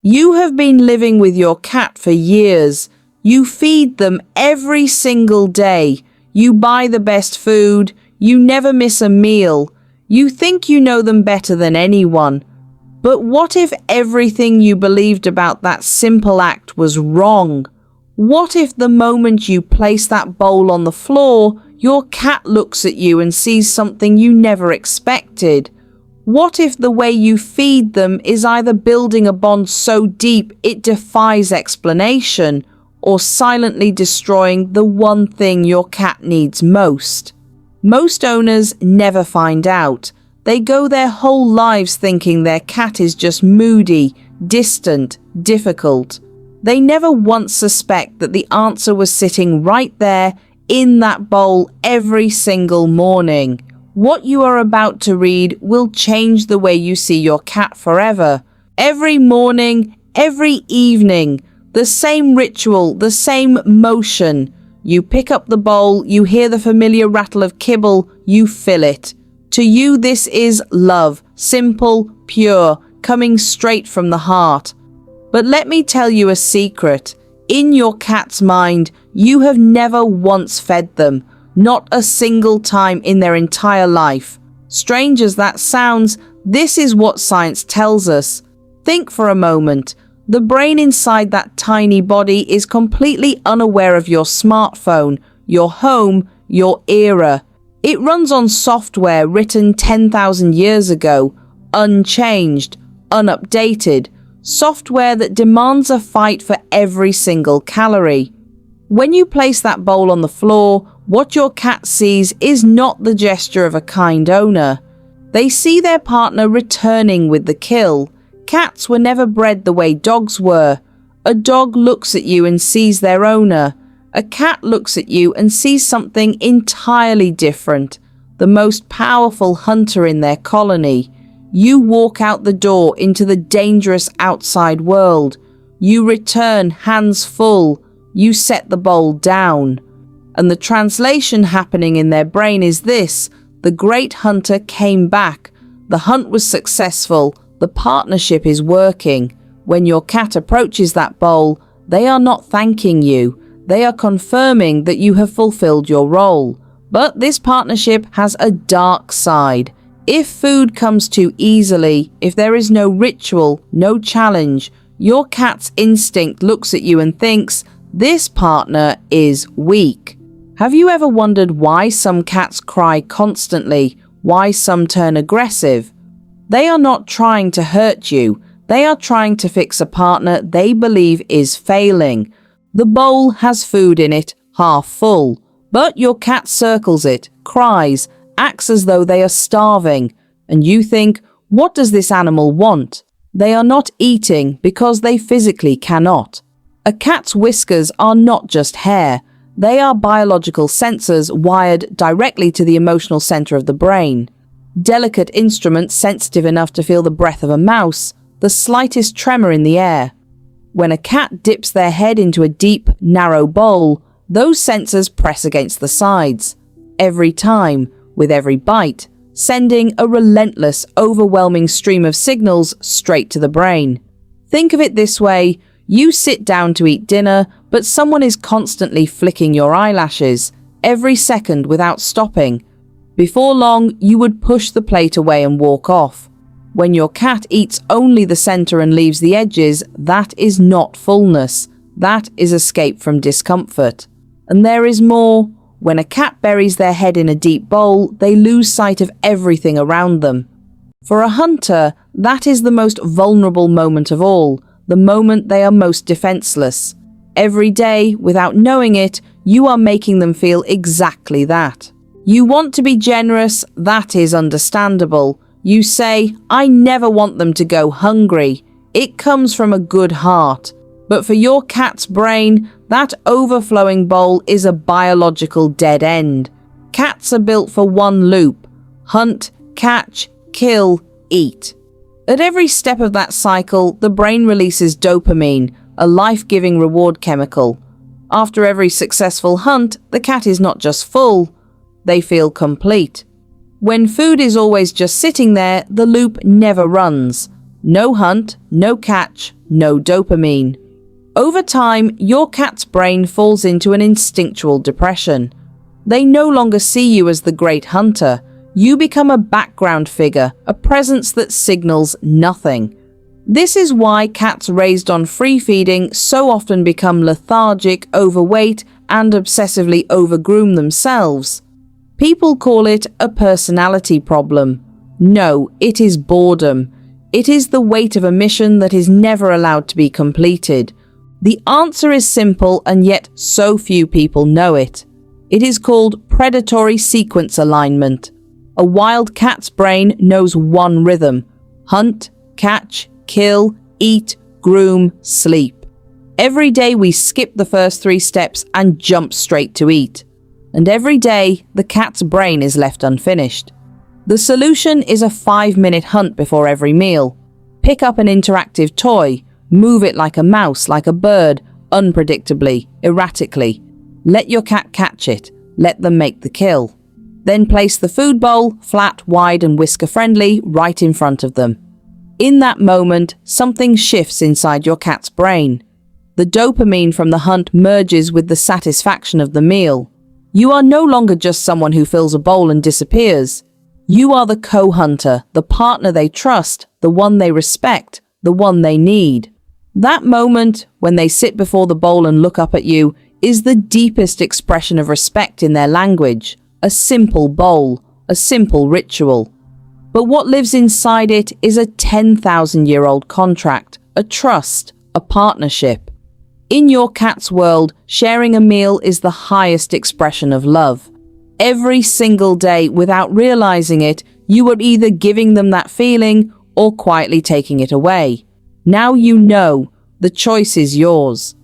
You have been living with your cat for years. You feed them every single day. You buy the best food. You never miss a meal. You think you know them better than anyone. But what if everything you believed about that simple act was wrong? What if the moment you place that bowl on the floor, your cat looks at you and sees something you never expected? What if the way you feed them is either building a bond so deep it defies explanation, or silently destroying the one thing your cat needs most? Most owners never find out. They go their whole lives thinking their cat is just moody, distant, difficult. They never once suspect that the answer was sitting right there in that bowl every single morning. What you are about to read will change the way you see your cat forever. Every morning, every evening, the same ritual, the same motion. You pick up the bowl, you hear the familiar rattle of kibble, you fill it. To you, this is love, simple, pure, coming straight from the heart. But let me tell you a secret. In your cat's mind, you have never once fed them, not a single time in their entire life. Strange as that sounds, this is what science tells us. Think for a moment. The brain inside that tiny body is completely unaware of your smartphone, your home, your era. It runs on software written 10,000 years ago, unchanged, unupdated, software that demands a fight for every single calorie. When you place that bowl on the floor, what your cat sees is not the gesture of a kind owner. They see their partner returning with the kill. Cats were never bred the way dogs were. A dog looks at you and sees their owner. A cat looks at you and sees something entirely different, the most powerful hunter in their colony. You walk out the door into the dangerous outside world. You return hands full. You set the bowl down. And the translation happening in their brain is this: the great hunter came back. The hunt was successful. The partnership is working. When your cat approaches that bowl, they are not thanking you. They are confirming that you have fulfilled your role. But this partnership has a dark side. If food comes too easily, if there is no ritual, no challenge, your cat's instinct looks at you and thinks, this partner is weak. Have you ever wondered why some cats cry constantly, why some turn aggressive? They are not trying to hurt you. They are trying to fix a partner they believe is failing. The bowl has food in it, half full, but your cat circles it, cries, acts as though they are starving, and you think, what does this animal want? They are not eating because they physically cannot. A cat's whiskers are not just hair. They are biological sensors wired directly to the emotional center of the brain. Delicate instruments sensitive enough to feel the breath of a mouse, the slightest tremor in the air. When a cat dips their head into a deep, narrow bowl, those sensors press against the sides. Every time, with every bite, sending a relentless, overwhelming stream of signals straight to the brain. Think of it this way: you sit down to eat dinner, but someone is constantly flicking your eyelashes, every second without stopping. Before long, you would push the plate away and walk off. When your cat eats only the center and leaves the edges, that is not fullness. That is escape from discomfort. And there is more. When a cat buries their head in a deep bowl, they lose sight of everything around them. For a hunter, that is the most vulnerable moment of all, the moment they are most defenseless. Every day, without knowing it, you are making them feel exactly that. You want to be generous, that is understandable. You say, I never want them to go hungry. It comes from a good heart. But for your cat's brain, that overflowing bowl is a biological dead end. Cats are built for one loop: hunt, catch, kill, eat. At every step of that cycle, the brain releases dopamine, a life-giving reward chemical. After every successful hunt, the cat is not just full, they feel complete. When food is always just sitting there, the loop never runs. No hunt, no catch, no dopamine. Over time, your cat's brain falls into an instinctual depression. They no longer see you as the great hunter. You become a background figure, a presence that signals nothing. This is why cats raised on free feeding so often become lethargic, overweight, and obsessively overgroom themselves. People call it a personality problem. No, it is boredom. It is the weight of a mission that is never allowed to be completed. The answer is simple, and yet so few people know it. It is called predatory sequence alignment. A wild cat's brain knows one rhythm: hunt, catch, kill, eat, groom, sleep. Every day we skip the first 3 steps and jump straight to eat. And every day the cat's brain is left unfinished. The solution is a 5-minute hunt before every meal. Pick up an interactive toy. Move it like a mouse, like a bird, unpredictably, erratically. Let your cat catch it. Let them make the kill. Then place the food bowl, flat, wide, and whisker-friendly, right in front of them. In that moment, something shifts inside your cat's brain. The dopamine from the hunt merges with the satisfaction of the meal. You are no longer just someone who fills a bowl and disappears. You are the co-hunter, the partner they trust, the one they respect, the one they need. That moment, when they sit before the bowl and look up at you, is the deepest expression of respect in their language. A simple bowl, a simple ritual. But what lives inside it is a 10,000-year-old contract, a trust, a partnership. In your cat's world, sharing a meal is the highest expression of love. Every single day, without realizing it, you are either giving them that feeling or quietly taking it away. Now you know, the choice is yours.